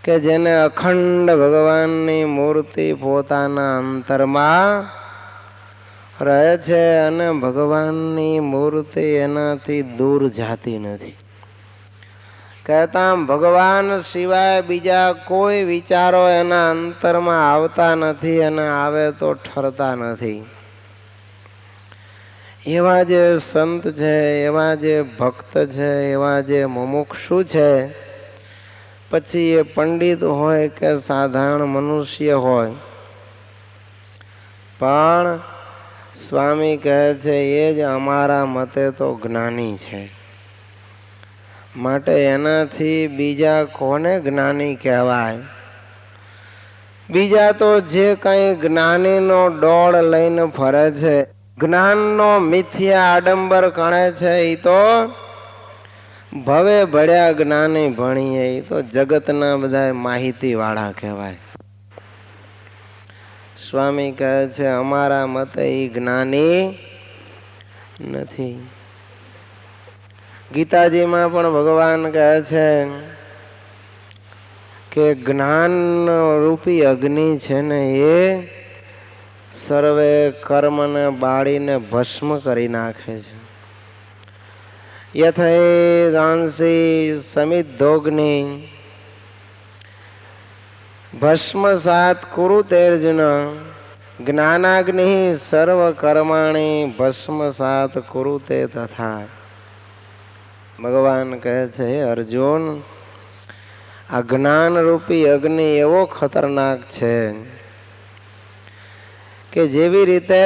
કે જેને અખંડ ભગવાનની મૂર્તિ પોતાના અંતરમાં રહે છે અને ભગવાનની મૂર્તિ એનાથી દૂર જાતી નથી. કહેતા ભગવાન સિવાય બીજા કોઈ વિચારો એના અંતરમાં આવતા નથી અને આવે તો ઠરતા નથી. એવા જે સંત છે, એવા જે ભક્ત છે, એવા જે મુમુક્ષુ છે, પછી એ પંડિત હોય કે સાધારણ મનુષ્ય હોય, પણ સ્વામી કહે છે એ જ અમારા મતે તો જ્ઞાની છે. માટે એનાથી બીજા કોને જ્ઞાની કહેવાય? બીજા તો જે કઈ જ્ઞાનીનો ડોળ લઈને ફરે છે, જ્ઞાનનો મિથ્યા આડંબર કણે છે, એ તો ભવે ભળ્યા જ્ઞાની ભણીએ, એ તો જગતના બધા માહિતી વાળા કહેવાય. સ્વામી કહે છે અમારા મતે એ જ્ઞાની નથી. ગીતાજીમાં પણ ભગવાન કહે છે કે જ્ઞાન રૂપી અગ્નિ છે ને એ સર્વે કર્મને બાળીને ભસ્મ કરી નાખે છે. યથૈદાંસી સમિદ્ધોગ્નિ ભસ્મસાત કુરુતેર્જુન જ્ઞાનાગ્નિ સર્વ કર્માણી ભસ્મસાત કુરુતે તથા. ભગવાન કહે છે હે અર્જુન, આ જ્ઞાન રૂપી અગ્નિ એવો ખતરનાક છે કે જેવી રીતે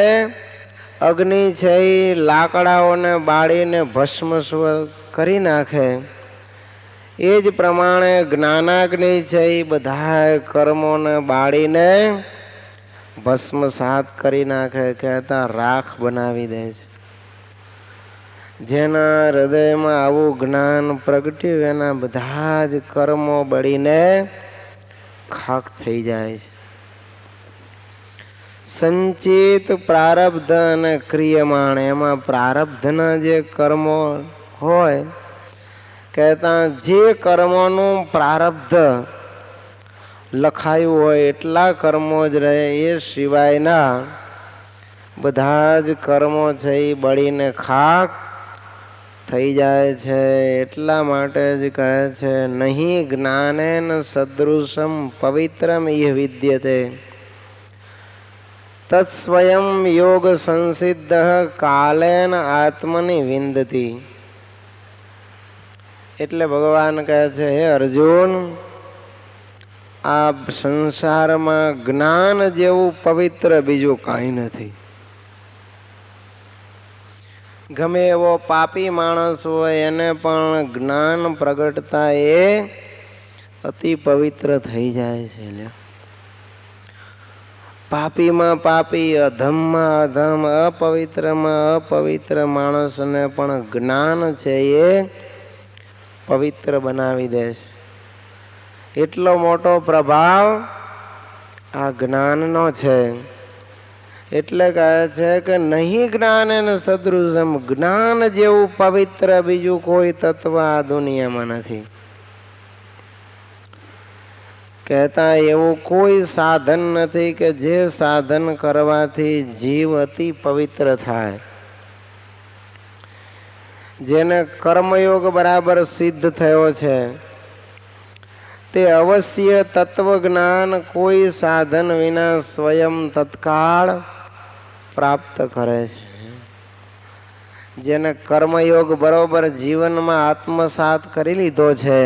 અગ્નિ છે એ લાકડાઓને બાળીને ભસ્મ કરી નાખે, એ જ પ્રમાણે જ્ઞાનાગ્નિ છે એ બધા કર્મોને બાળીને ભસ્મસાત કરી નાખે, કહેતા રાખ બનાવી દે છે. જેના હૃદયમાં આવું જ્ઞાન પ્રગટ્યું એના બધા જ કર્મો બળીને ખાક થઈ જાય છે. સંચિત પ્રારબ્ધ અને ક્રિયમાણ, એમાં પ્રારબ્ધના જે કર્મો હોય, કહેતા જે કર્મોનું પ્રારબ્ધ લખાયું હોય એટલા કર્મો જ રહે, એ સિવાયના બધા જ કર્મો છે એ બળીને ખાક થઈ જાય છે. એટલા માટે જ કહે છે નહીં જ્ઞાનેન સદૃશમ પવિત્રમ ઇહ વિદ્યતે તત્સ્વયં યોગ સંસિદ્ધ કાલેન આત્મની વિંદતી. એટલે ભગવાન કહે છે હે અર્જુન, આ સંસારમાં જ્ઞાન જેવું પવિત્ર બીજું કાંઈ નથી. ગમે એવો પાપી માણસ હોય એને પણ જ્ઞાન પ્રગટતા એ અતિ પવિત્ર થઈ જાય છે. પાપીમાં પાપી, અધમમાં અધમ, અપવિત્રમાં અપવિત્ર માણસને પણ જ્ઞાન છે એ પવિત્ર બનાવી દે છે. એટલો મોટો પ્રભાવ આ જ્ઞાનનો છે. એટલે કહે છે કે નહીં જ્ઞાન એને સદૃશમ, જ્ઞાન જેવું પવિત્ર બીજું કોઈ તત્વ આ દુનિયામાં નથી. કહેતા એવું કોઈ સાધન નથી કે જે સાધન કરવાથી જીવ અતિ પવિત્ર થાય. જેને કર્મયોગ બરાબર સિદ્ધ થયો છે તે અવશ્ય તત્વજ્ઞાન કોઈ સાધન વિના સ્વયં તત્કાળ પ્રાપ્ત કરે છે. જેને કર્મયોગ બરોબર જીવનમાં આત્મસાત કરી લીધો છે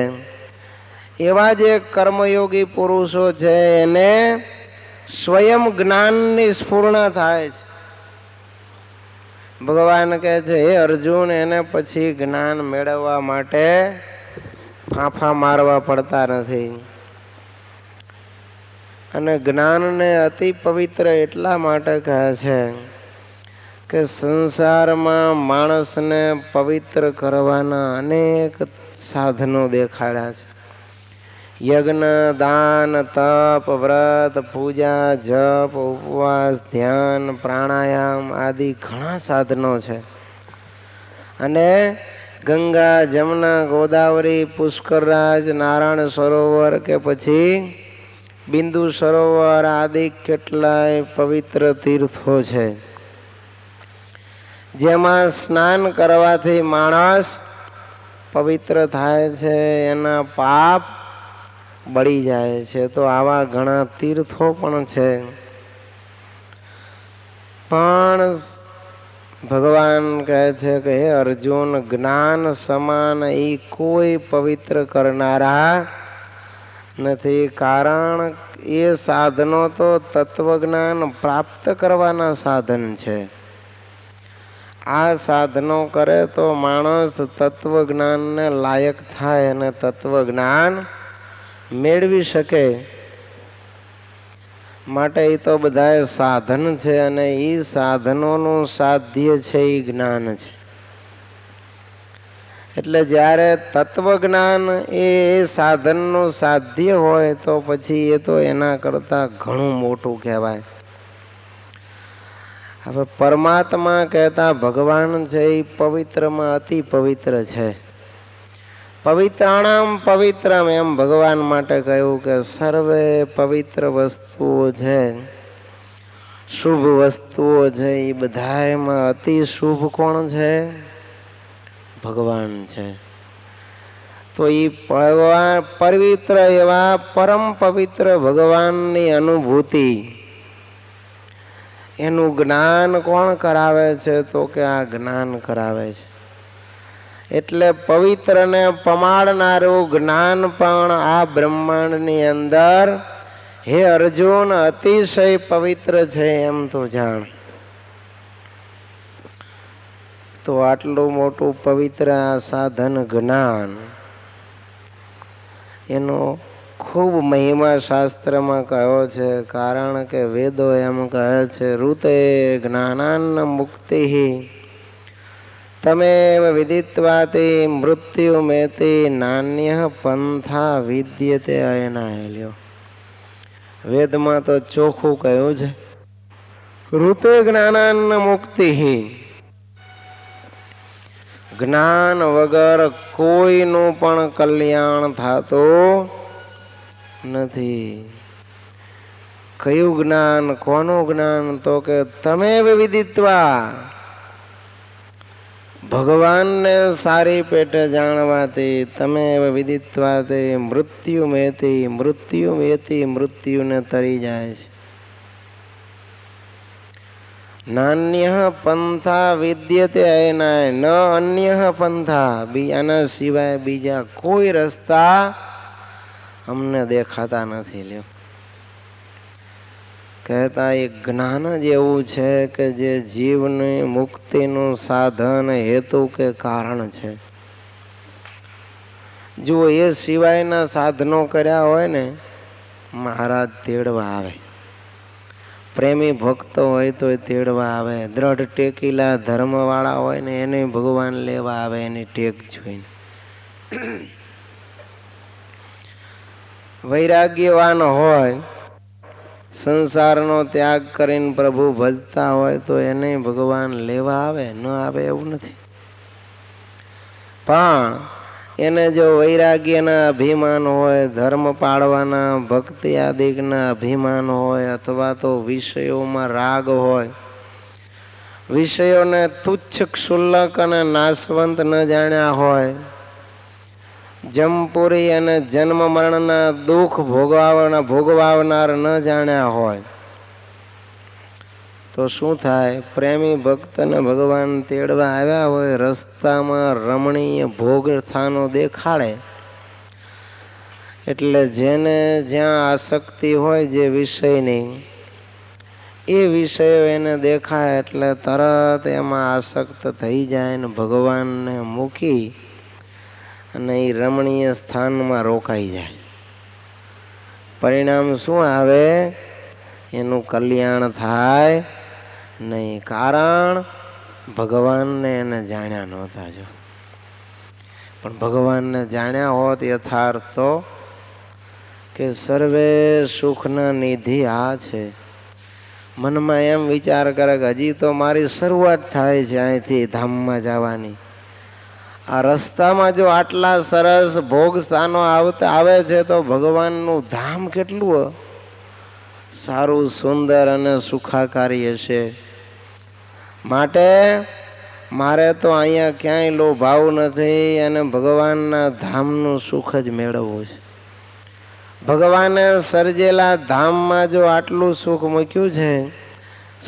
એવા જે કર્મયોગી પુરુષો છે એને સ્વયં જ્ઞાનની સ્ફૂર્ણા થાય છે. ભગવાન કહે છે હે અર્જુન, એને પછી જ્ઞાન મેળવવા માટે ફાંફા મારવા પડતા નથી. અને જ્ઞાનને અતિ પવિત્ર એટલા માટે કહે છે કે સંસારમાં માણસને પવિત્ર કરવાના અનેક સાધનો દેખાડ્યા છે. યજ્ઞ, દાન, તપ, વ્રત, પૂજા, જપ, ઉપવાસ, ધ્યાન, પ્રાણાયામ આદિ ઘણા સાધનો છે. અને ગંગા, જમના, ગોદાવરી, પુષ્કરરાજ, નારાયણ સરોવર કે પછી બિંદુ સરોવર આદિ કેટલાય પવિત્ર તીર્થો છે જેમાં સ્નાન કરવાથી માણસ પવિત્ર થાય છે, એના પાપ બળી જાય છે. તો આવા ઘણા તીર્થો પણ છે. પણ ભગવાન કહે છે કે હે અર્જુન, જ્ઞાન સમાન એ કોઈ પવિત્ર કરનારા નથી. કારણ એ સાધનો તો તત્વજ્ઞાન પ્રાપ્ત કરવાના સાધન છે. આ સાધનો કરે તો માણસ તત્વજ્ઞાનને લાયક થાય અને તત્વજ્ઞાન મેળવી શકે. માટે એ તો બધા સાધન છે અને એ સાધનોનું સાધ્ય છે એ જ્ઞાન છે. એટલે જ્યારે તત્વજ્ઞાન એ સાધનનું સાધ્ય હોય તો પછી એ તો એના કરતા ઘણું મોટું કહેવાય. હવે પરમાત્મા કહેતા ભગવાન છે એ પવિત્રમાં અતિ પવિત્ર છે. પવિત્રાણામ પવિત્રમ એમ ભગવાન માટે કહ્યું કે સર્વે પવિત્ર વસ્તુઓ છે, શુભ વસ્તુઓ છે, એ બધામાં અતિ શુભ કોણ છે? ભગવાન છે. તો એ પવિત્ર એવા પરમ પવિત્ર ભગવાનની અનુભૂતિ એનું જ્ઞાન કોણ કરાવે છે? તો કે આ જ્ઞાન કરાવે છે. એટલે પવિત્રને પમાડનારું જ્ઞાન પણ આ બ્રહ્માંડની અંદર હે અર્જુન અતિશય પવિત્ર છે એમ તો જાણ. તો આટલું મોટું પવિત્ર આ સાધન જ્ઞાન, એનો ખૂબ મહિમા શાસ્ત્રમાં કહ્યો છે. કારણ કે વેદો એમ કહે છે ઋતે જ્ઞાનાન્ન મુક્તિ તમેવ વિદિત્વાતે મૃત્યુ મેતે નાન્ય પંથા વિદ્યતે અયનાય. વેદમાં તો ચોખ્ખું કહ્યું છે ઋતે જ્ઞાનાન્ન મુક્તિ. જ્ઞાન વગર કોઈનું પણ કલ્યાણ થતું નથી. કયું જ્ઞાન? કોનું જ્ઞાન? તો કે તમેવ વિદિત્વા, ભગવાનને સારી પેટે જાણવાથી, તમેવ વિદિત્વાથી મૃત્યુ મેતી, મૃત્યુ મેતી મૃત્યુને તરી જાય છે. નાન્ય પંથા વિદ્યતે અયનાય, ન અન્ય પંથા, આના સિવાય બીજા કોઈ રસ્તા અમને દેખાતા નથી. લ્યો, કહેતા એ જ્ઞાન જ એવું છે કે જે જીવની મુક્તિનું સાધન, હેતુ કે કારણ છે. જો એ સિવાયના સાધનો કર્યા હોય ને, મહારાજ તેડવા આવે. પ્રેમી ભક્તો હોય તો તેડવા આવે, દ્રઢ ટેકીલા ધર્મવાળા હોય ને એને ભગવાન લેવા આવે એની ટેક જોઈને. વૈરાગ્યવાન હોય, સંસારનો ત્યાગ કરીને પ્રભુ ભજતા હોય તો એને ભગવાન લેવા આવે, ન આવે એવું નથી. પણ એને જો વૈરાગ્યના અભિમાન હોય, ધર્મ પાળવાના, ભક્તિ આદિકના અભિમાન હોય, અથવા તો વિષયોમાં રાગ હોય, વિષયોને તુચ્છ ક્ષુલ્લક અને નાશવંત ન જાણ્યા હોય, જમપુરી અને જન્મ મરણના દુઃખ ભોગવાવનાર ન જાણ્યા હોય તો શું થાય? પ્રેમી ભક્તને ભગવાન તેડવા આવ્યા હોય, રસ્તામાં રમણીય ભોગ સ્થાનો દેખાડે એટલે જેને જ્યાં આસક્તિ હોય જે વિષયની, એ વિષયો એને દેખાય એટલે તરત એમાં આસક્ત થઈ જાય ને ભગવાનને મૂકી અને એ રમણીય સ્થાનમાં રોકાઈ જાય. પરિણામ શું આવે? એનું કલ્યાણ થાય નહીં. કારણ ભગવાનને એને જાણ્યા નહોતા. જો પણ ભગવાનને જાણ્યા હોત યથાર્થ તો કે સર્વે સુખના નિધિ આ છે, મનમાં એમ વિચાર કરે કે હજી તો મારી શરૂઆત થાય છે અહીંથી ધામમાં જવાની. આ રસ્તામાં જો આટલા સરસ ભોગ સ્થાનો આવે છે તો ભગવાનનું ધામ કેટલું સારું, સુંદર અને સુખાકારી હશે. માટે મારે તો અહીંયા ક્યાંય લોભાવું નથી અને ભગવાનના ધામનું સુખ જ મેળવવું છે. ભગવાને સર્જેલા ધામમાં જો આટલું સુખ મૂક્યું છે,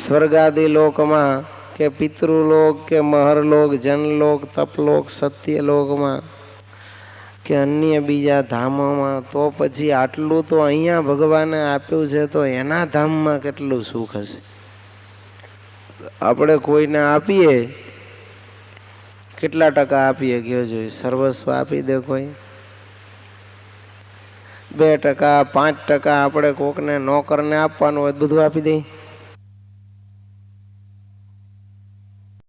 સ્વર્ગાદી લોકમાં કે પિતૃલોક કે મહરલોક, જનલોક, તપલોક, સત્યલોકમાં કે અન્ય બીજા ધામોમાં, તો પછી આટલું તો અહીંયા ભગવાને આપ્યું છે તો એના ધામમાં કેટલું સુખ હશે. આપણે કોઈને આપીએ, કેટલા ટકા આપીએ કયો જોઈએ? સર્વસ્વ આપી દે કોઈ? 2%, 5% આપણે કોકને નોકરને આપવાનું હોય બધું આપી દઈએ.